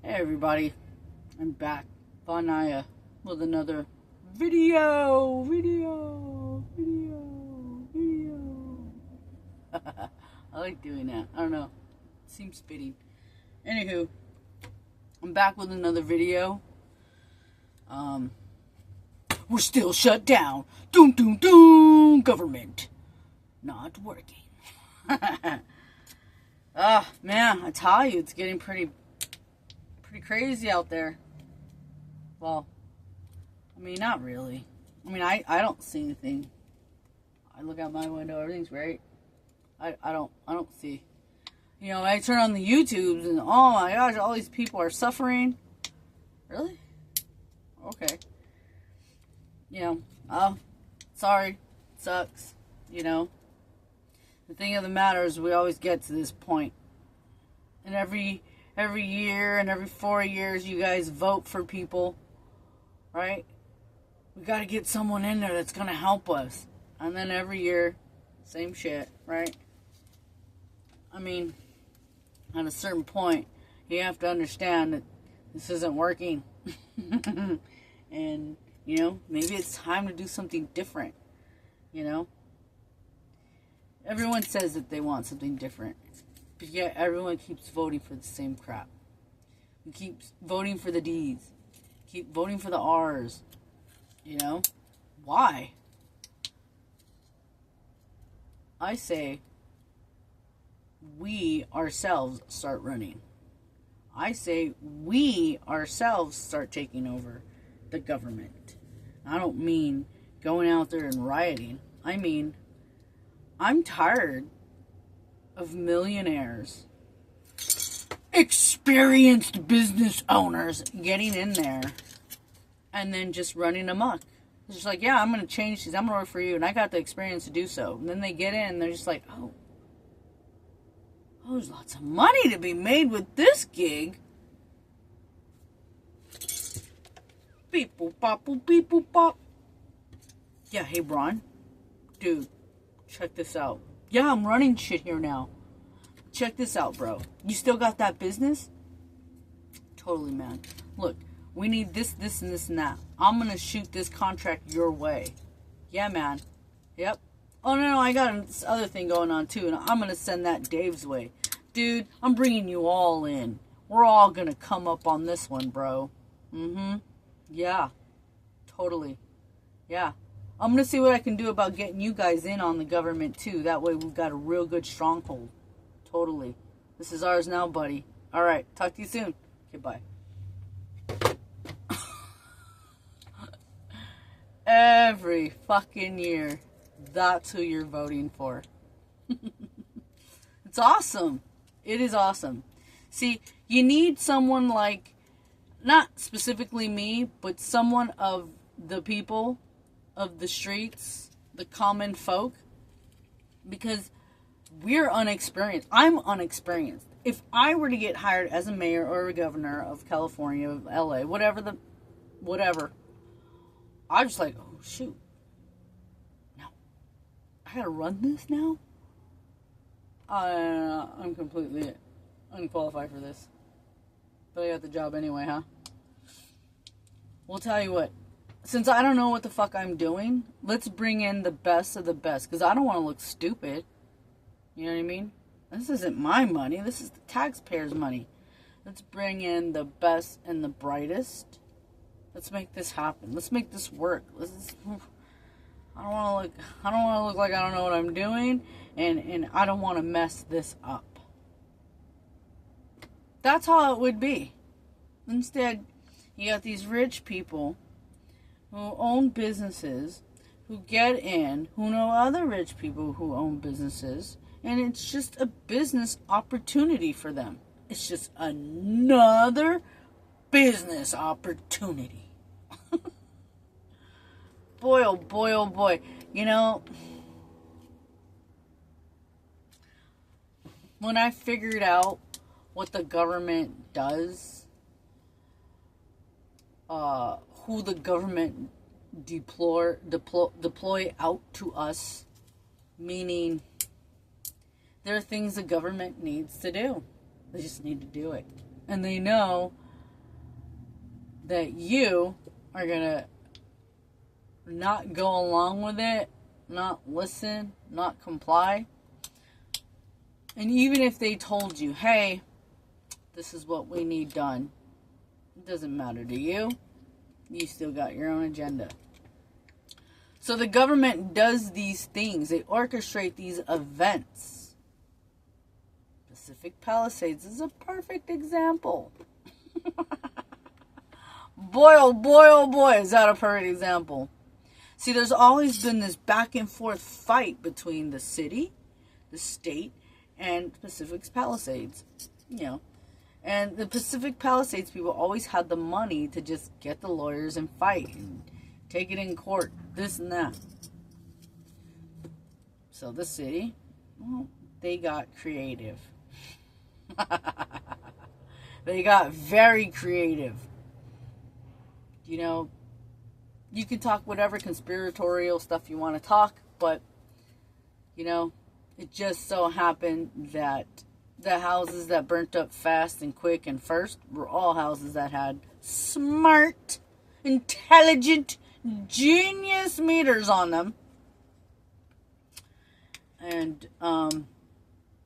Hey everybody, I'm back, Vanaya, with another video. I like doing that. I don't know. It seems fitting. Anywho, I'm back with another video. We're still shut down. Doom, doom, doom. Government not working. Man, I tell you, it's getting pretty crazy out there. Well, I mean, not really. I mean, I don't see anything. I look out my window, everything's great. I don't see. You know, I turn on the YouTubes and oh my gosh, all these people are suffering. Really? Okay. You know, oh, sorry, sucks. You know, the thing of the matter is, we always get to this point, and every year and every 4 years, you guys vote for people, right? We got to get someone in there that's gonna help us, and then every year, same shit, right? I mean, at a certain point, you have to understand that this isn't working, and you know, maybe it's time to do something different, you know? Everyone says that they want something different, but yet everyone keeps voting for the same crap. We keep voting for the D's, keep voting for the R's, you know? Why? I say we ourselves start running. I say we ourselves start taking over the government. I don't mean going out there and rioting. I mean, I'm tired of millionaires, experienced business owners getting in there and then just running amok. It's just like, yeah, I'm going to change these. I'm going to work for you. And I got the experience to do so. And then they get in and they're just like, oh, there's lots of money to be made with this gig. Beep boop bop boop beep boop bop. Yeah, hey Bron. Dude, check this out. Yeah, I'm running shit here now. Check this out, bro. You still got that business? Totally, man. Look, we need this, this, and this, and that. I'm gonna shoot this contract your way. Yeah, man. Yep. Oh, no, I got this other thing going on, too, and I'm gonna send that Dave's way. Dude, I'm bringing you all in. We're all gonna come up on this one, bro. Yeah. Totally. Yeah. I'm gonna see what I can do about getting you guys in on the government, too. That way we've got a real good stronghold. Totally. This is ours now, buddy. Alright, talk to you soon. Okay, bye. Every fucking year, that's who you're voting for. It's awesome. It is awesome. See, you need someone like, not specifically me, but someone of the people, of the streets, the common folk, because we're unexperienced. I'm unexperienced. If I were to get hired as a mayor or a governor of California, of LA, whatever, I'm just like, oh, shoot. Now, I gotta run this now? I'm completely unqualified for this. But I got the job anyway, huh? We'll tell you what. Since I don't know what the fuck I'm doing, let's bring in the best of the best. Because I don't want to look stupid. You know what I mean? This isn't my money. This is the taxpayers' money. Let's bring in the best and the brightest. Let's make this happen. Let's make this work. I don't want to look like I don't know what I'm doing, and I don't want to mess this up. That's how it would be. Instead, you got these rich people who own businesses, who get in, who know other rich people who own businesses, and it's just a business opportunity for them. It's just another business opportunity. Boy, oh boy, oh boy. You know, when I figured out what the government does, who the government deploy out to us, meaning there are things the government needs to do. They just need to do it. And they know that you are going to not go along with it, not listen, not comply. And even if they told you, hey, this is what we need done, it doesn't matter to you. You still got your own agenda. So the government does these things. They orchestrate these events. Pacific Palisades is a perfect example. Boy, oh boy, oh boy, is that a perfect example. See, there's always been this back and forth fight between the city, the state, and Pacific Palisades. You know, and the Pacific Palisades people always had the money to just get the lawyers and fight and take it in court, this and that. So the city, well, they got creative. They got very creative. You know, you can talk whatever conspiratorial stuff you want to talk, but, you know, it just so happened that the houses that burnt up fast and quick and first were all houses that had smart, intelligent, genius meters on them. And,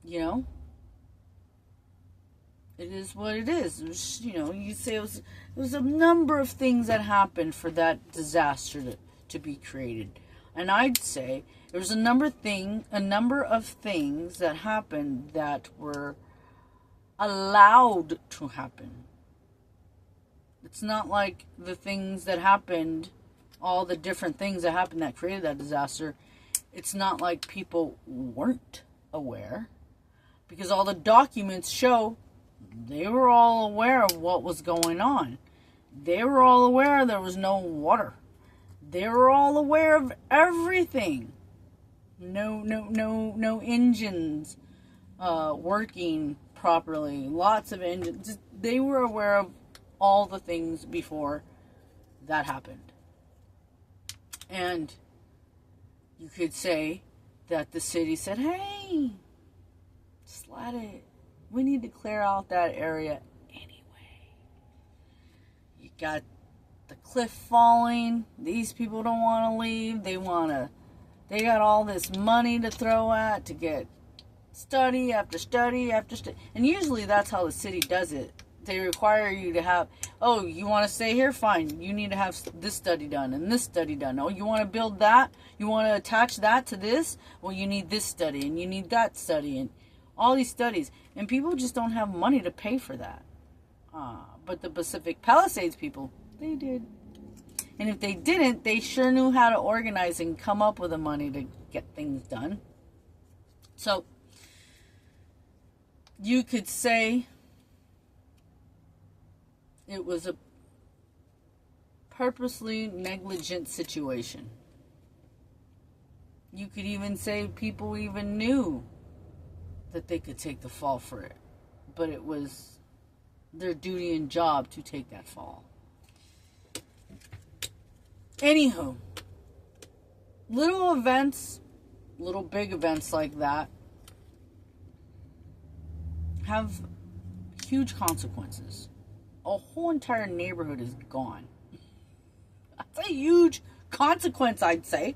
you know, it is what it is. It was, you know, you say it was a number of things that happened for that disaster to be created. And I'd say there was a number of things that happened that were allowed to happen. It's not like the things that happened, all the different things that happened that created that disaster. It's not like people weren't aware, because all the documents show they were all aware of what was going on. They were all aware there was no water. They were all aware of everything. No engines working properly. Lots of engines. They were aware of all the things before that happened. And you could say that the city said, hey, just let it. We need to clear out that area anyway. You got the cliff falling. These people don't want to leave. They got all this money to throw at to get study after study after study. And usually that's how the city does it. They require you to have, oh, you want to stay here? Fine. You need to have this study done and this study done. Oh, you want to build that? You want to attach that to this? Well, you need this study and you need that study and all these studies. And people just don't have money to pay for that. But the Pacific Palisades people, they did. And if they didn't, they sure knew how to organize and come up with the money to get things done. So, you could say it was a purposely negligent situation. You could even say people even knew that they could take the fall for it. But it was their duty and job to take that fall. Anywho, little events, little big events like that have huge consequences. A whole entire neighborhood is gone. That's a huge consequence, I'd say.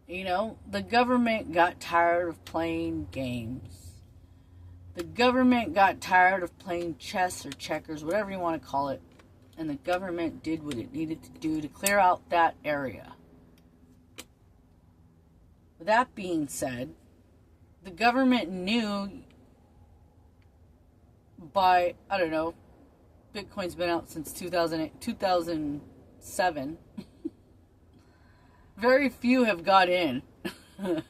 You know, the government got tired of playing games. The government got tired of playing chess or checkers, whatever you want to call it. And the government did what it needed to do to clear out that area. With that being said, the government knew by, I don't know, Bitcoin's been out since 2007. Very few have got in. The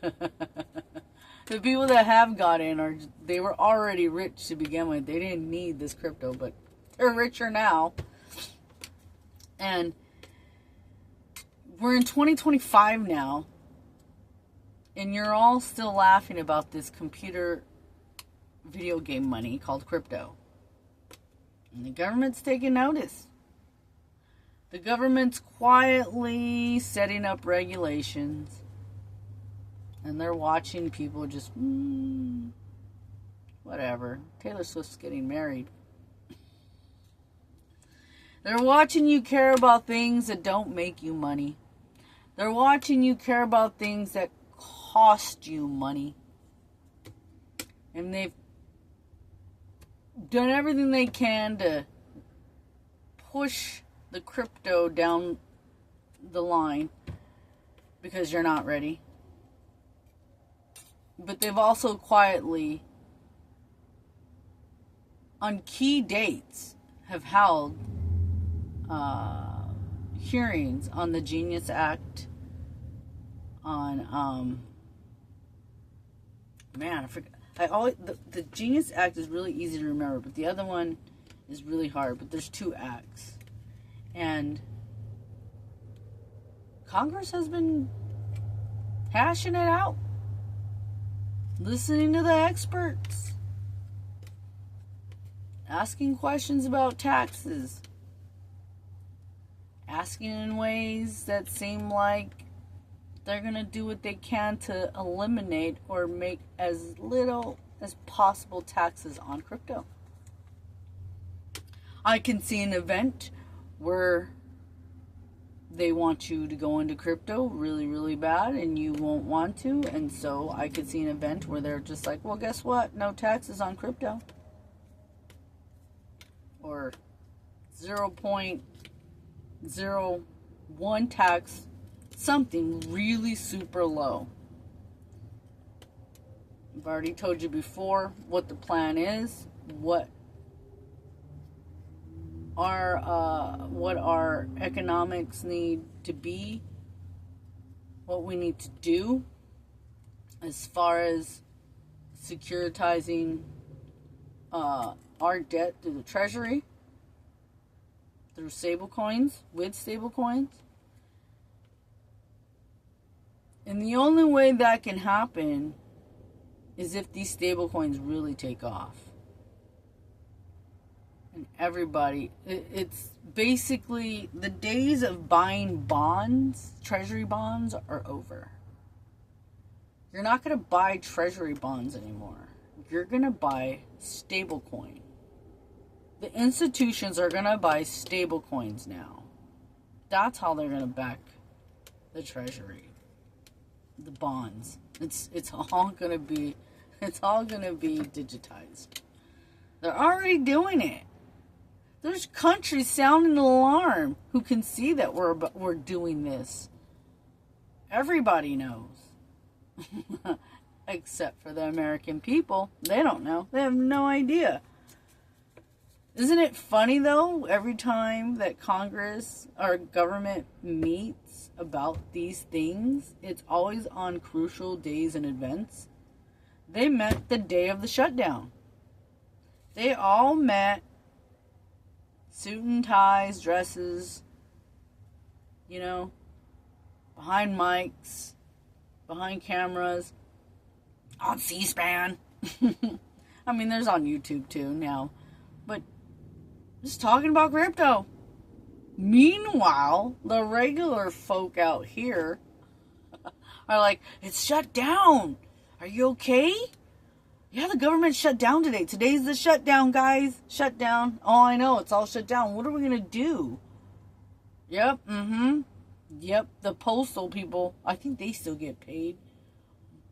people that have got in, they were already rich to begin with. They didn't need this crypto, but they're richer now. And we're in 2025 now, and you're all still laughing about this computer video game money called crypto. And the government's taking notice. The government's quietly setting up regulations, and they're watching people just, whatever. Taylor Swift's getting married. They're watching you care about things that don't make you money. They're watching you care about things that cost you money. And they've done everything they can to push the crypto down the line because you're not ready. But they've also quietly, on key dates, have held hearings on the Genius Act, on man, I forgot. The Genius Act is really easy to remember, but the other one is really hard. But there's 2 acts, and Congress has been hashing it out, listening to the experts, asking questions about taxes, asking in ways that seem like they're going to do what they can to eliminate or make as little as possible taxes on crypto. I can see an event where they want you to go into crypto really, really bad and you won't want to. And so I could see an event where they're just like, well, guess what? No taxes on crypto. Or 0.01 tax, something really super low. I've already told you before what the plan is, what our economics need to be, what we need to do as far as securitizing our debt through the Treasury, through stablecoins, with stablecoins. And the only way that can happen is if these stablecoins really take off. And everybody, it's basically the days of buying bonds, treasury bonds, are over. You're not going to buy treasury bonds anymore. You're going to buy stablecoin. The institutions are going to buy stablecoins now. That's how they're going to back the treasury, the bonds. It's all going to be digitized. They're already doing it. There's countries sounding the alarm who can see that we're doing this. Everybody knows. Except for the American people. They don't know. They have no idea. Isn't it funny, though, every time that Congress or government meets about these things, it's always on crucial days and events. They met the day of the shutdown. They all met, suit and ties, dresses, behind mics, behind cameras, on C-SPAN. I mean, there's on YouTube too now. But just talking about crypto. Meanwhile, the regular folk out here are like, it's shut down. Are you okay? Yeah, the government shut down today. Today's the shutdown, guys. Shut down. Oh, I know. It's all shut down. What are we going to do? Yep. Yep. The postal people, I think they still get paid.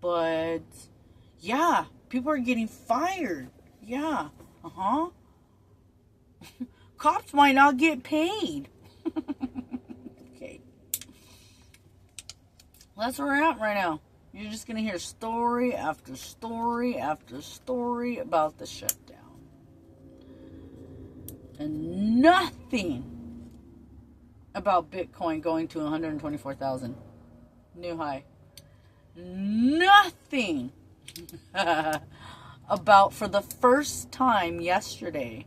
But, yeah. People are getting fired. Yeah. Cops might not get paid. Okay. Well, that's where we're at right now. You're just going to hear story after story after story about the shutdown. And nothing about Bitcoin going to 124,000. New high. Nothing about, for the first time yesterday,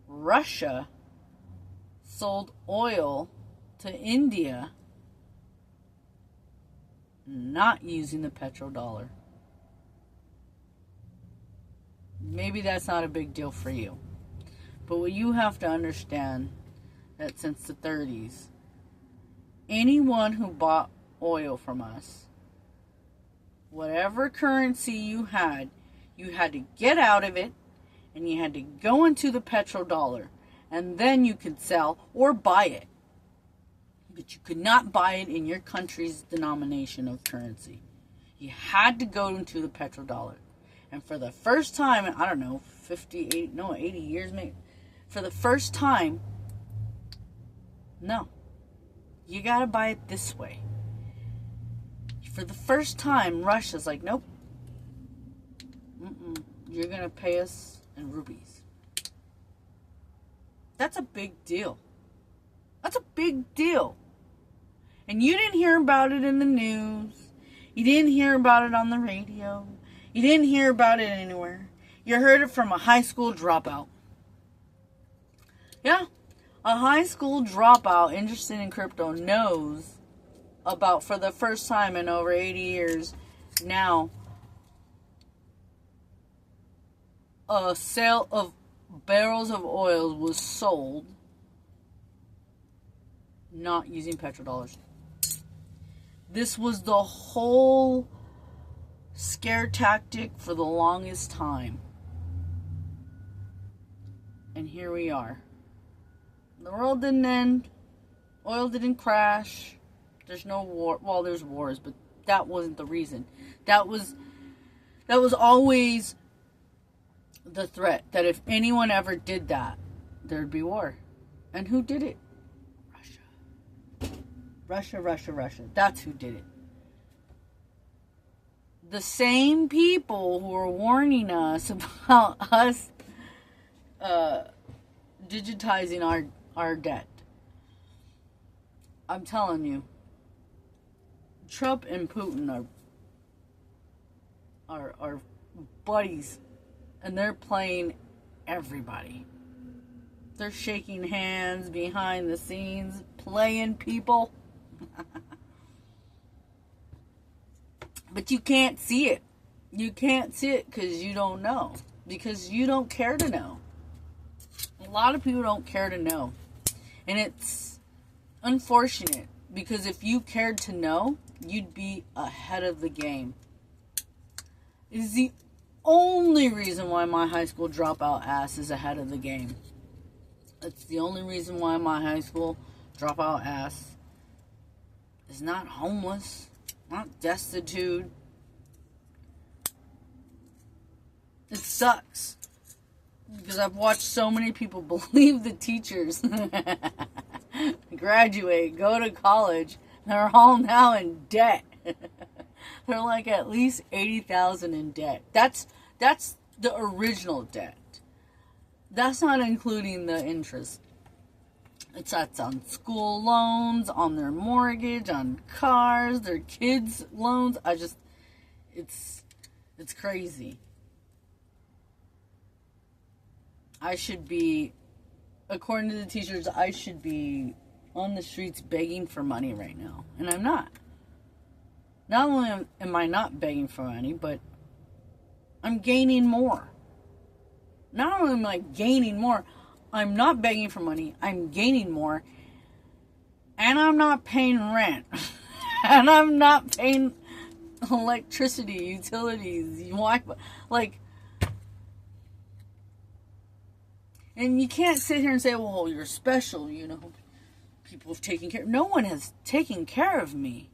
Russia sold oil to India not using the petrodollar. Maybe that's not a big deal for you. But what you have to understand that since the 30s, anyone who bought oil from us, whatever currency you had to get out of it, and you had to go into the petrodollar. and then you could sell or buy it. But you could not buy it in your country's denomination of currency. You had to go into the petrodollar. And for the first time, I don't know, 80 years maybe, for the first time, no. You gotta buy it this way. For the first time, Russia's like, nope. You're gonna pay us in rupees. That's a big deal. That's a big deal. And you didn't hear about it in the news. You didn't hear about it on the radio. You didn't hear about it anywhere. You heard it from a high school dropout. Yeah, a high school dropout interested in crypto knows about, for the first time in over 80 years now, a sale of barrels of oil was sold not using petrodollars. This was the whole scare tactic for the longest time. And here we are. The world didn't end. Oil didn't crash. There's no war. Well, there's wars, but that wasn't the reason. That was always the threat, that if anyone ever did that, there'd be war. And who did it? Russia. That's who did it. The same people who are warning us about us digitizing our debt. I'm telling you, Trump and Putin are buddies, and they're playing everybody. They're shaking hands behind the scenes, playing people. But you can't see it. You can't see it because you don't know. Because you don't care to know. A lot of people don't care to know. And it's unfortunate, because if you cared to know, you'd be ahead of the game. It is the only reason why my high school dropout ass is ahead of the game. It's the only reason why my high school dropout ass is not homeless, not destitute. It sucks. Because I've watched so many people believe the teachers. Graduate, go to college. They're all now in debt. They're like at least $80,000 in debt. That's the original debt. That's not including the interest. That's on school loans, on their mortgage, on cars, their kids' loans. It's crazy. I should be, according to the teachers, I should be on the streets begging for money right now. And I'm not. Not only am I not begging for money, but I'm gaining more. Not only am I gaining more, I'm not begging for money, I'm gaining more. And I'm not paying rent. And I'm not paying electricity, utilities, Wi-Fi. Like, and you can't sit here and say, well, you're special, you know. People have taken care. No one has taken care of me.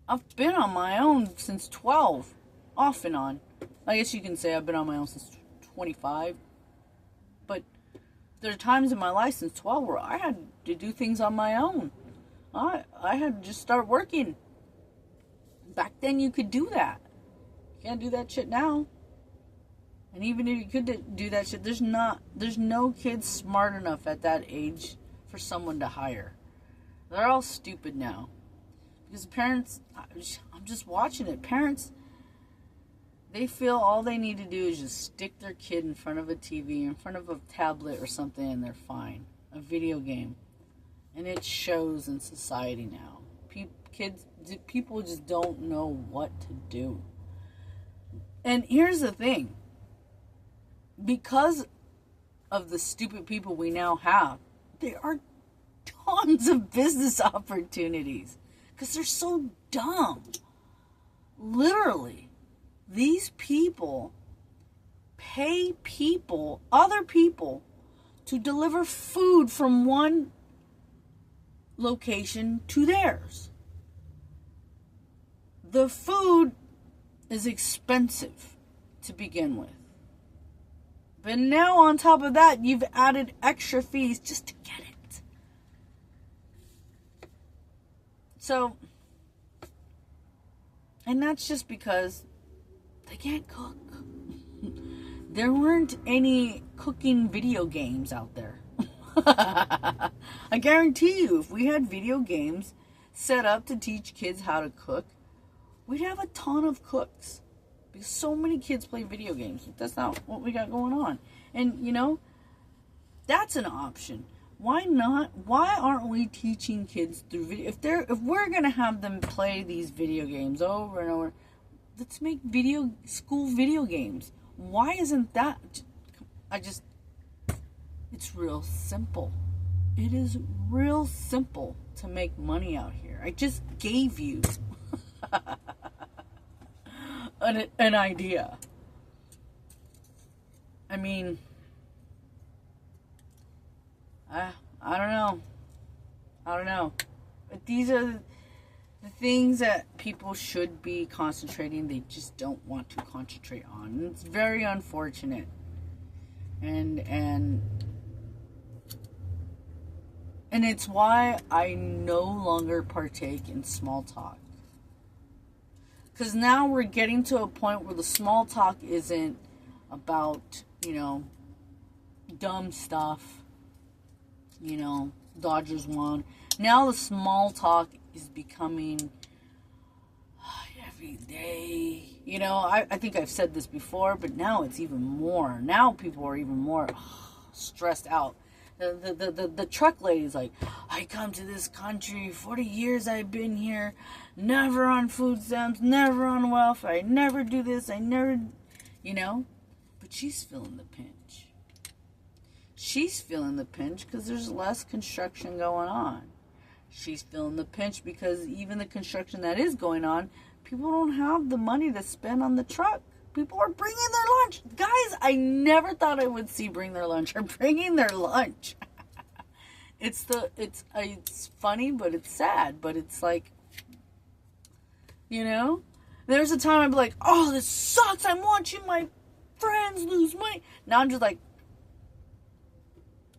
I've been on my own since 12. Off and on. I guess you can say I've been on my own since 25. But there are times in my life since 12 where I had to do things on my own. I had to just start working. Back then you could do that. You can't do that shit now. And even if you could do that shit, there's no kids smart enough at that age for someone to hire. They're all stupid now. Because parents, I'm just watching it. Parents, they feel all they need to do is just stick their kid in front of a TV, in front of a tablet or something, and they're fine. A video game. And it shows in society now. People just don't know what to do. And here's the thing. Because of the stupid people we now have, there are tons of business opportunities. Because they're so dumb. Literally. These people pay other people, to deliver food from one location to theirs. The food is expensive to begin with. But now on top of that, you've added extra fees just to get it. So, and that's just because they can't cook. There weren't any cooking video games out there. I guarantee you, if we had video games set up to teach kids how to cook, we'd have a ton of cooks. Because so many kids play video games. That's not what we got going on. And, you know, that's an option. Why not? Why aren't we teaching kids through video? If we're going to have them play these video games over and over, let's make school video games. Why isn't that? It's real simple. It is real simple to make money out here. I just gave you an idea. I mean, I don't know. But these are the things that people should be concentrating. They just don't want to concentrate on. And it's very unfortunate. And it's why I no longer partake in small talk. Because now we're getting to a point where the small talk isn't about, you know, dumb stuff. You know, Dodgers won. Now the small talk is becoming every day. You know, I think I've said this before, but now it's even more. Now people are even more stressed out. The truck lady's like, I come to this country, 40 years I've been here, never on food stamps, never on welfare, I never do this, I never, you know, but she's feeling the pinch. She's feeling the pinch because there's less construction going on. She's feeling the pinch because even the construction that is going on, people don't have the money to spend on the truck. People are bringing their lunch. Guys, I never thought I would see bring their lunch. Are bringing their lunch. It's funny, but it's sad. But it's like, you know, there's a time I'd be like, oh, this sucks. I'm watching my friends lose money. Now I'm just like,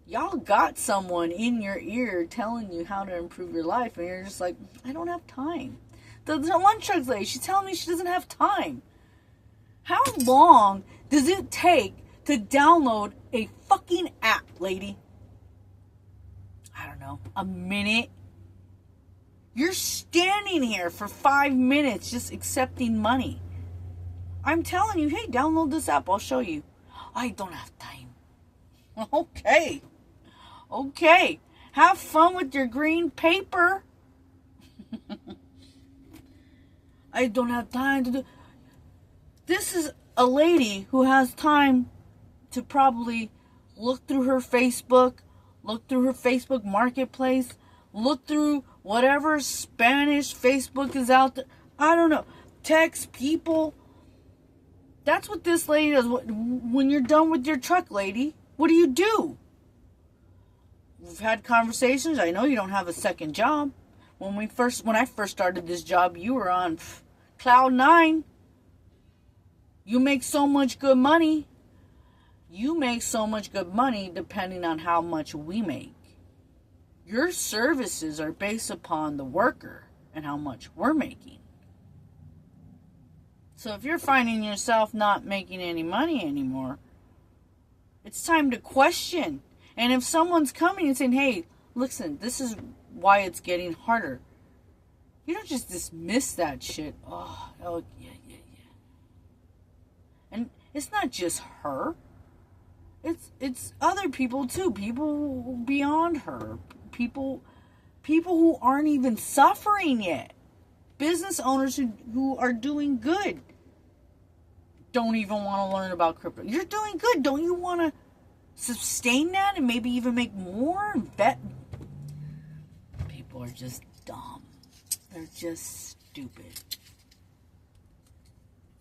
y'all got someone in your ear telling you how to improve your life. And you're just like, I don't have time. The lunch truck lady, she's telling me she doesn't have time. How long does it take to download a fucking app, lady? I don't know. A minute? You're standing here for 5 minutes just accepting money. I'm telling you, hey, download this app. I'll show you. I don't have time. Okay. Okay. Have fun with your green paper. I don't have time to do... This is a lady who has time to probably look through her Facebook, look through her Facebook Marketplace, look through whatever Spanish Facebook is out there. I don't know. Text people. That's what this lady does. When you're done with your truck, lady, what do? We've had conversations. I know you don't have a second job. When I first started this job, you were on cloud 9. You make so much good money. You make so much good money depending on how much we make. Your services are based upon the worker and how much we're making. So if you're finding yourself not making any money anymore, it's time to question. And if someone's coming and saying, hey, listen, this is why it's getting harder. You don't just dismiss that shit. Oh yeah. And it's not just her. It's other people too. People beyond her. People who aren't even suffering yet. Business owners who are doing good. Don't even want to learn about crypto. You're doing good. Don't you want to sustain that and maybe even make more? People are just dumb. They're just stupid.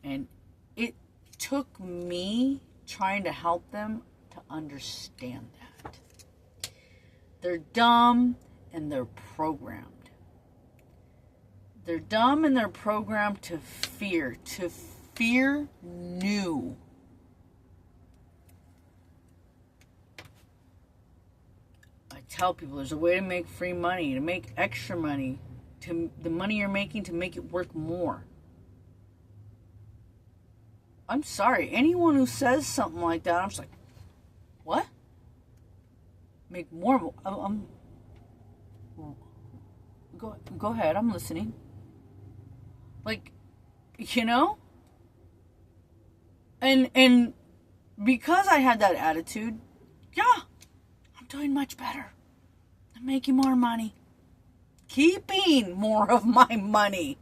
And it took me trying to help them to to understand that. They're dumb and they're programmed. They're dumb and they're programmed to fear new. I tell people there's a way to make free money, to make extra money, to the money you're making to make it work more. I'm sorry, anyone who says something like that, I'm just like, what? Make more? Go ahead, I'm listening. Like, you know? And because I had that attitude, yeah, I'm doing much better. I'm making more money. Keeping more of my money.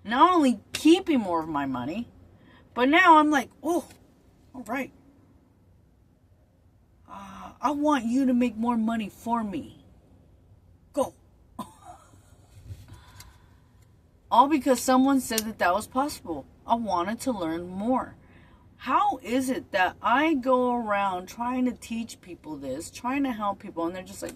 Not only keeping more of my money, but now I'm like, oh, all right. I want you to make more money for me. Go. All because someone said that was possible. I wanted to learn more. How is it that I go around trying to teach people this, trying to help people, and they're just like,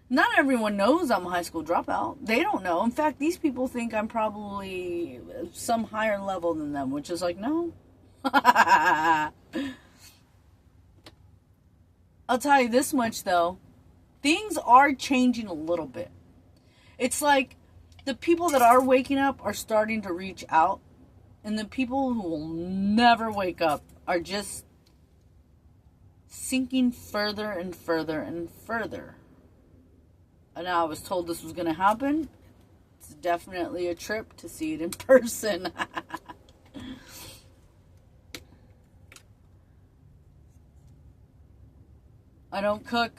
not everyone knows I'm a high school dropout. They don't know. In fact, these people think I'm probably some higher level than them, which is like, no. I'll tell you this much, though. Things are changing a little bit. It's like the people that are waking up are starting to reach out, and the people who will never wake up are just sinking further and further and further. And I was told this was going to happen. It's definitely a trip to see it in person. I don't cook.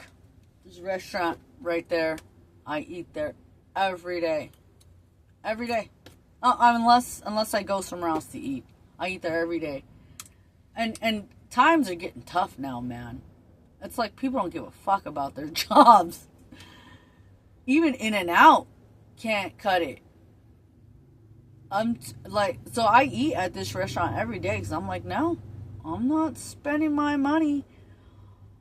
There's a restaurant right there. I eat there every day. Every day. Unless I go somewhere else to eat. I eat there every day. And times are getting tough now, man. It's like people don't give a fuck about their jobs. Even In-N-Out can't cut it. So I eat at this restaurant every day because I'm like, no, I'm not spending my money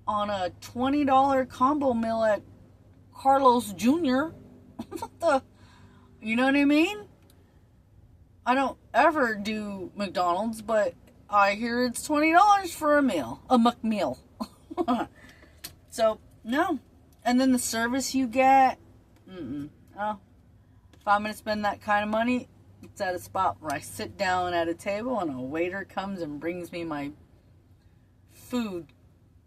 on a $20 combo meal at Carlos Jr. You know what I mean? I don't ever do McDonald's, but I hear it's $20 for a meal, a McMeal. So, no. And then the service you get, oh, if I'm going to spend that kind of money, it's at a spot where I sit down at a table and a waiter comes and brings me my food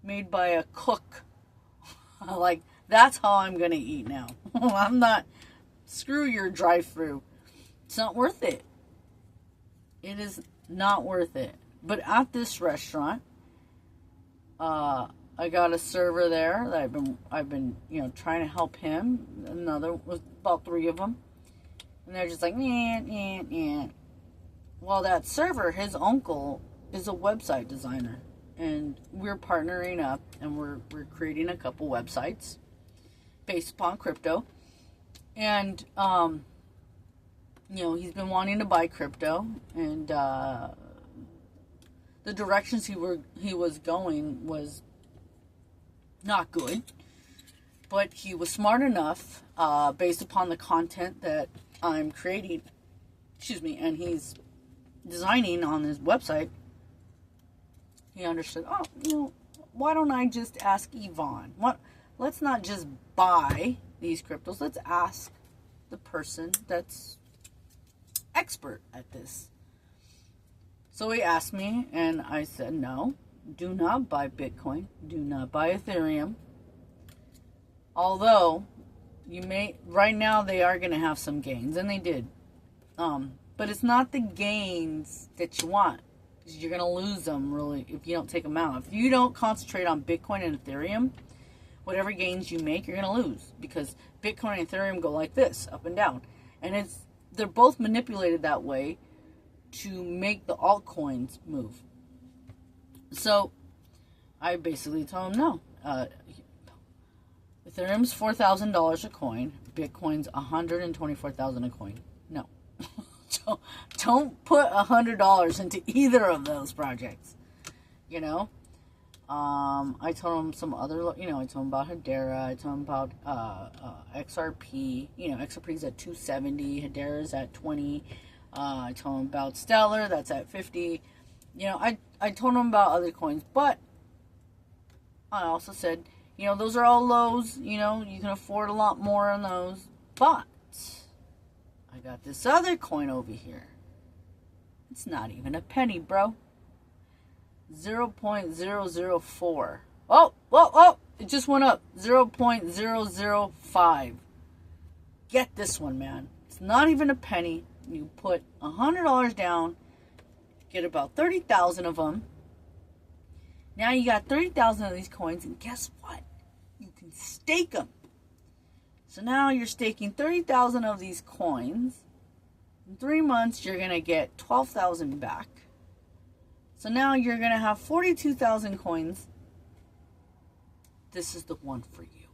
made by a cook. Like, that's how I'm going to eat now. I'm not, screw your drive-thru. It's not worth it. It is not worth it. But at this restaurant, I got a server there that I've been trying to help him. Another was about 3 of them, and they're just like, nah. Well, that server, his uncle is a website designer, and we're partnering up, and we're creating a couple websites based upon crypto, and he's been wanting to buy crypto, and the directions he was going was not good, but he was smart enough, based upon the content that I'm creating, and he's designing on his website. He understood, why don't I just ask Yvonne? Let's not just buy these cryptos. Let's ask the person that's expert at this. So he asked me, and I said, no, do not buy Bitcoin. Do not buy Ethereum. Although, right now they are going to have some gains, and they did. But it's not the gains that you want, because you're going to lose them, really, if you don't take them out. If you don't concentrate on Bitcoin and Ethereum, whatever gains you make, you're going to lose, because Bitcoin and Ethereum go like this, up and down. And they're both manipulated that way to make the altcoins move. So, I basically told him no. Ethereum's $4,000 a coin. Bitcoin's $124,000 a coin. No. Don't put $100 into either of those projects. you know. I told him some other, I told him about Hedera. I told him about XRP. XRP's at 270. Hedera's at 20. I told him about Stellar. That's at 50. I told him about other coins. But I also said, those are all lows. You can afford a lot more on those. But I got this other coin over here. It's not even a penny, bro. 0.004. Oh, it just went up. 0.005. Get this one, man. It's not even a penny. You put $100 down, get about 30,000 of them. Now you got 30,000 of these coins, and guess what? You can stake them. So now you're staking 30,000 of these coins. In 3 months, you're going to get 12,000 back. So now you're going to have 42,000 coins. This is the one for you.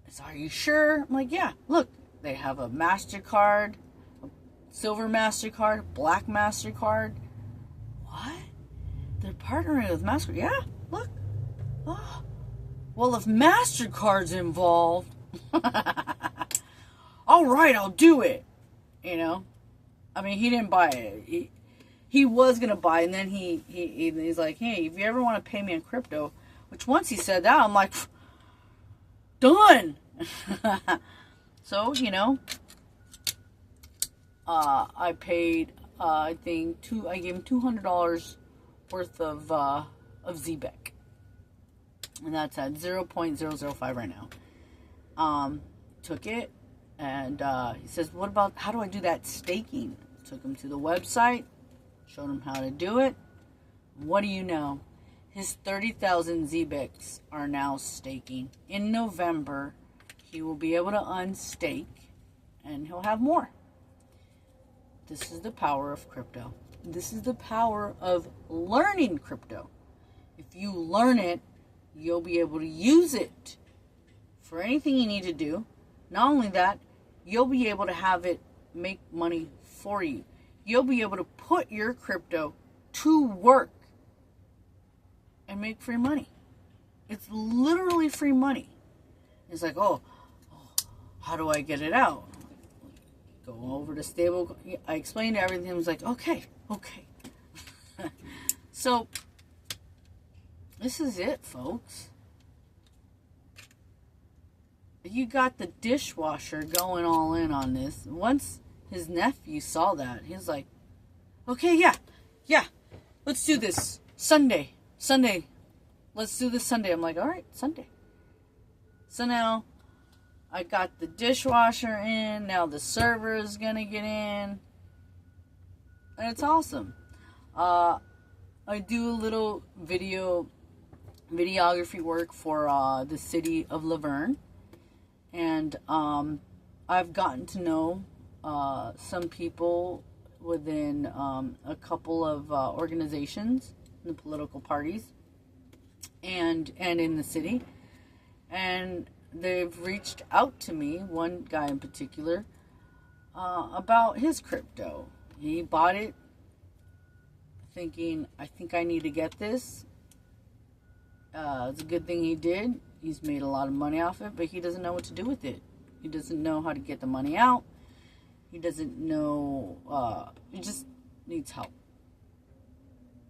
So are you sure? I'm like, yeah. Look, they have a MasterCard, a silver MasterCard, black MasterCard. What? They're partnering with MasterCard. Yeah, look. Oh. Well, if MasterCard's involved, all right, I'll do it. I mean, he didn't buy it. He was going to buy it, and then he's like, hey, if you ever want to pay me in crypto, which once he said that, I'm like, done. So, I paid, I gave him $200 worth of ZBEC. And that's at 0.005 right now. Took it, and he says, how do I do that staking? Took him to the website, showed him how to do it. What do you know? His 30,000 ZBECs are now staking. In November, he will be able to unstake, and he'll have more. This is the power of crypto. This is the power of learning crypto. If you learn it, you'll be able to use it for anything you need to do. Not only that, you'll be able to have it make money for you. You'll be able to put your crypto to work and make free money. It's literally free money. It's like, oh, how do I get it out? Go over to stable. I explained everything. I was like, okay. So, this is it, folks. You got the dishwasher going all in on this. Once his nephew saw that, he was like, okay, yeah, let's do this. Sunday. Let's do this Sunday. I'm like, all right, Sunday. So now, I got the dishwasher in. Now the server is going to get in. And it's awesome. I do a little videography work for the city of Laverne. And I've gotten to know some people within a couple of organizations, the political parties, and in the city. And they've reached out to me, one guy in particular, about his crypto. He bought it thinking, I think I need to get this. It's a good thing he did. He's made a lot of money off it, but he doesn't know what to do with it. He doesn't know how to get the money out. He doesn't know, he just needs help.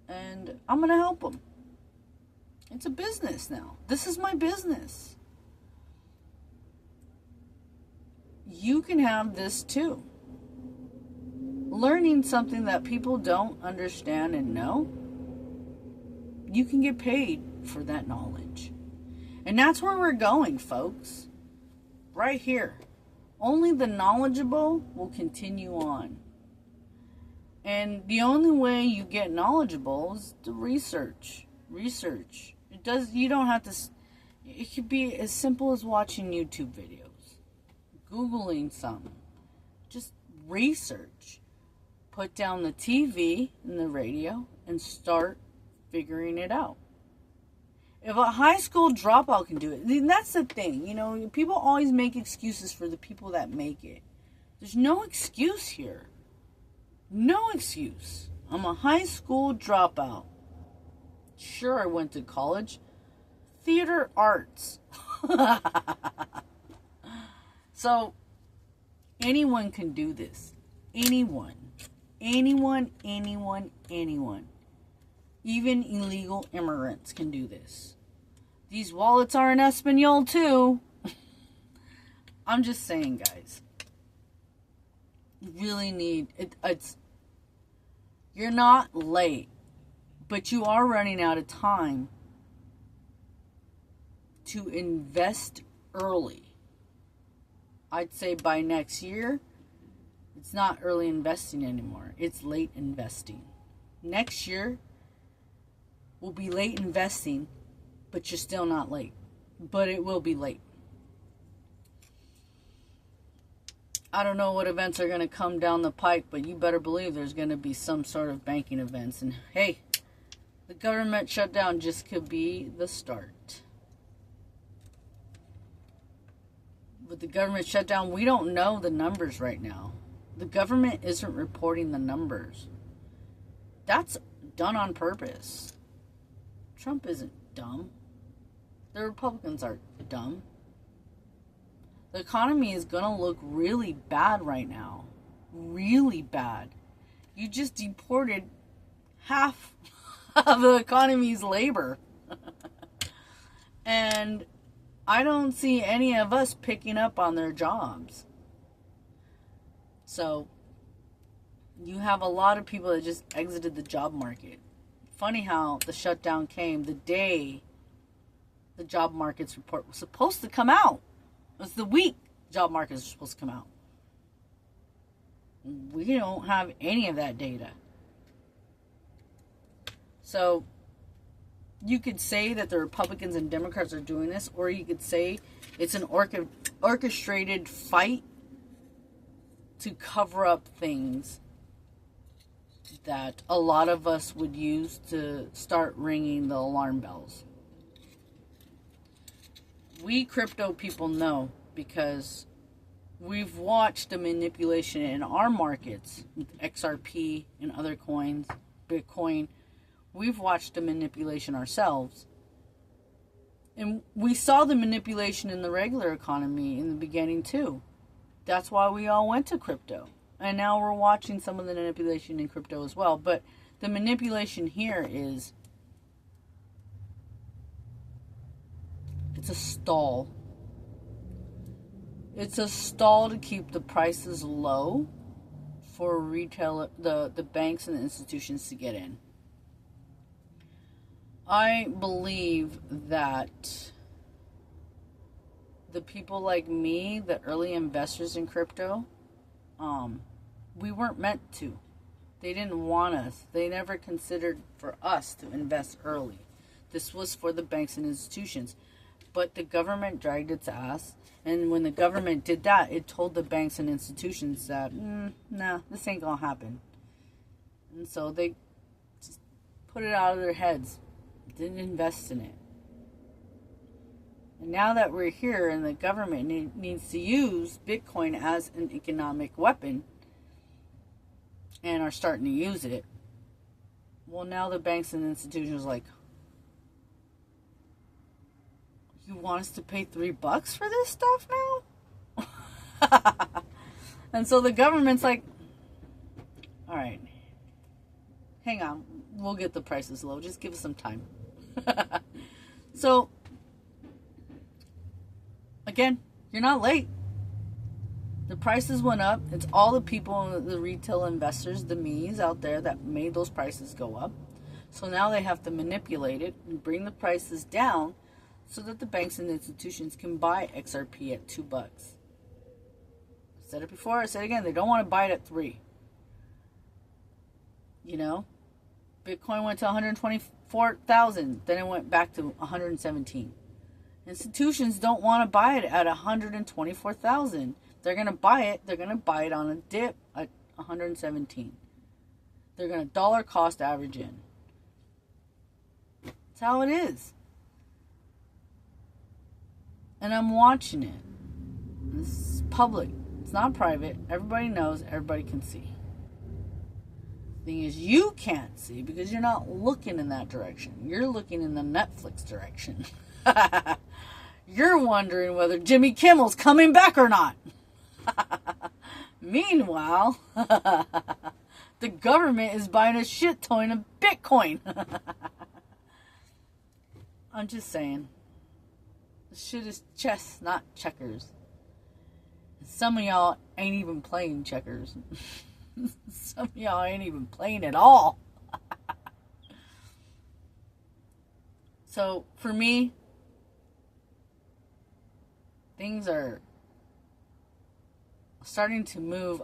And I'm going to help him. It's a business now. This is my business. You can have this too. Learning something that people don't understand and know, you can get paid for that knowledge. And that's where we're going, folks. Right here. Only the knowledgeable will continue on. And the only way you get knowledgeable is to research. You don't have to, it could be as simple as watching YouTube videos, Googling something. Just research. Put down the TV and the radio and start figuring it out. If a high school dropout can do it, then that's the thing. People always make excuses for the people that make it. There's no excuse here. No excuse. I'm a high school dropout. Sure, I went to college. Theater arts. So, anyone can do this. Anyone. Anyone. Even illegal immigrants can do this. These wallets are in Espanol too. I'm just saying, guys. You really need it. You're not late, but you are running out of time to invest early. I'd say by next year, it's not early investing anymore. It's late investing. Next year will be late investing, but you're still not late. But it will be late. I don't know what events are going to come down the pike, but you better believe there's going to be some sort of banking events. And hey, the government shutdown just could be the start. With the government shutdown, we don't know the numbers right now. The government isn't reporting the numbers. That's done on purpose. Trump isn't dumb. The Republicans are dumb. The economy is going to look really bad right now. Really bad. You just deported half of the economy's labor. And I don't see any of us picking up on their jobs. So, you have a lot of people that just exited the job market. Funny how the shutdown came the day the job market's report was supposed to come out. It was the week job markets were supposed to come out. We don't have any of that data. So, you could say that the Republicans and Democrats are doing this, or you could say it's an orchestrated fight to cover up things that a lot of us would use to start ringing the alarm bells. We crypto people know, because we've watched the manipulation in our markets with XRP and other coins, Bitcoin. We've watched the manipulation ourselves. And we saw the manipulation in the regular economy in the beginning too. That's why we all went to crypto. And now we're watching some of the manipulation in crypto as well. But the manipulation here is, it's a stall. It's a stall to keep the prices low for the banks and the institutions to get in. I believe that the people like me, the early investors in crypto, we weren't meant to. They didn't want us. They never considered for us to invest early. This was for the banks and institutions. But the government dragged its ass. And when the government did that, it told the banks and institutions that, nah, this ain't gonna happen. And so they just put it out of their heads. Didn't invest in it. And now that we're here and the government needs to use Bitcoin as an economic weapon and are starting to use it, well, now the banks and institutions are like, you want us to pay $3 for this stuff now? And so the government's like, all right, hang on, we'll get the prices low. Just give us some time. So, again, you're not late. The prices went up. It's all the people, the retail investors, the me's out there that made those prices go up. So now they have to manipulate it and bring the prices down so that the banks and institutions can buy XRP at $2. I said it before, I said it again, they don't want to buy it at $3. You know? Bitcoin went to 124,000, then it went back to 117. Institutions don't want to buy it at 124,000. They're going to buy it on a dip at 117. They're going to dollar cost average in. That's how it is. And I'm watching it. This is public. It's not private. Everybody knows. Everybody can see. Thing is, you can't see because you're not looking in that direction. You're looking in the Netflix direction. You're wondering whether Jimmy Kimmel's coming back or not. Meanwhile, the government is buying a shit ton of Bitcoin. I'm just saying. This shit is chess, not checkers. Some of y'all ain't even playing checkers. Some of y'all ain't even playing at all. So, for me, things are starting to move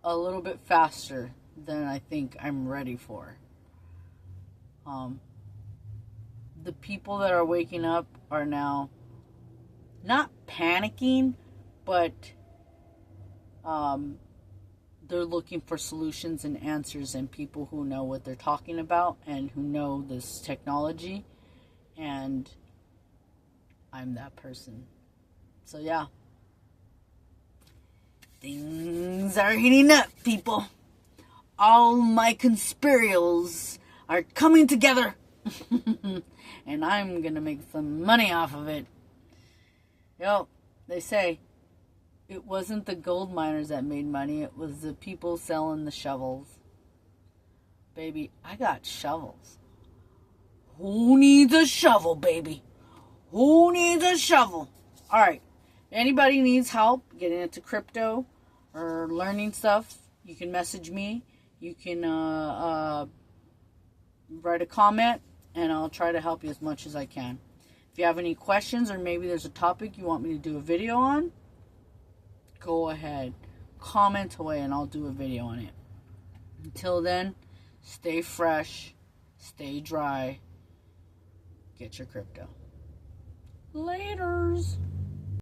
a little bit faster than I think I'm ready for. The people that are waking up are now not panicking, but they're looking for solutions and answers and people who know what they're talking about and who know this technology. And I'm that person. So yeah. Things are heating up, people. All my conspirials are coming together. And I'm gonna make some money off of it. Yo, they say it wasn't the gold miners that made money, it was the people selling the shovels. Baby, I got shovels. Who needs a shovel, baby? Who needs a shovel? Alright, anybody needs help getting into crypto or learning stuff, you can message me. You can write a comment, and I'll try to help you as much as I can. If you have any questions, or maybe there's a topic you want me to do a video on, go ahead. Comment away and I'll do a video on it. Until then, stay fresh, stay dry, get your crypto. Laters.